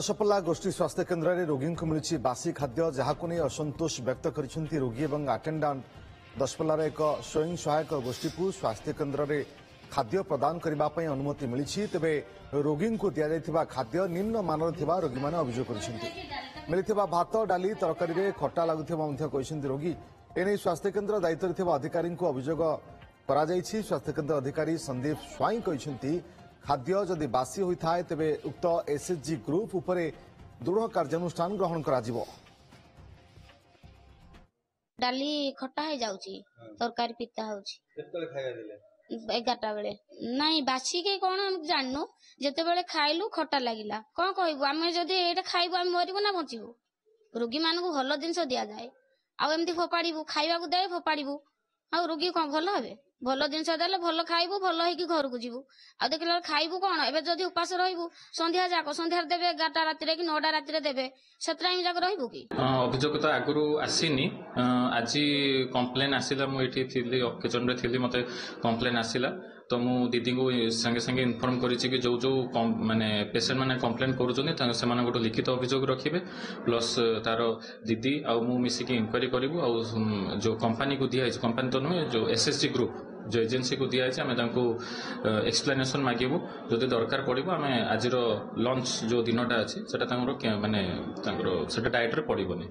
दशपल्ला गोष्ठी स्वास्थ्य केन्द्र में रोगी को मिली बासी खाद्य जहां नहीं असंतोष व्यक्त कर रोगी और अटेंडांट दशपल्लार एक स्वयं सहायक गोष्ठी को स्वास्थ्य केन्द्र में खाद्य प्रदान करने अनुमति मिली तेबे रोगी को दि जाइथिबा खाद्य निम्न मानर थिबा रोगी माने अभियोग करछन्ति मिलिथिबा भात डाली तरकारी रे खट्टा लागुथिबा मध्य कहिसन्ति रोगी एने स्वास्थ्य केन्द्र दायित्व थिबा अधिकारी को अभियोग करा जायछि। स्वास्थ्य केन्द्र अधिकारी संदीप स्वाई कहिसन्ति खाद्य जदि बासी होता है तेबे उक्त एसएचजी ग्रुप उपरे दृढ़ कार्यानुष्ठान ग्रहण करा जिवो। डाली खट्टा है जाउची तरकारी पिता होची केतले खाया दिले 11टा बेले नहीं बासी के कोन हम जाननु जते बेले खाइलु खट्टा लागिला कोन कहबो आमे जदि एटा खाइबो आमे मरिबो ना बचिबो। रोगी मान को भल जिनस दिया जाए आ एमती फोपाड़ीबू खाइबा को दे फोपाड़ीबू आ रोगी कोन भल हेबे भल जिनस देले भल खाइबू भल होइकी घर को जीवू आ देखला खाइबू कोन एबे जदि उपास रहिबू संध्या जाक संध्या देबे 11टा राति कि 9टा राति देबे सेतरा हम जाक रहिबू की अभियोग तो आगु आसीनी आज कंप्लेन आसिला मु एठी थिली ओकेजन रे थिली मते कंप्लेन आसिला तो मु दीदी को संगे संगे इन्फॉर्म करिछि कि जो माने पेशेंट माने कंप्लेन करूछनी से माने गोटे लिखित अभियोग रखिबे प्लस तार दीदी आ मु मिसी के इंक्वायरी करिवु आ जो कंपनी को दिया है कंपनी तो नुहे जो एसएसजी ग्रुप जो एजेंसी को दिया है आम एक्सप्लेनेशन मागिबू जदि दरकार पड़ो आम आज लंच जो दिनटा अच्छी से माने डायट रे पड़ोनी।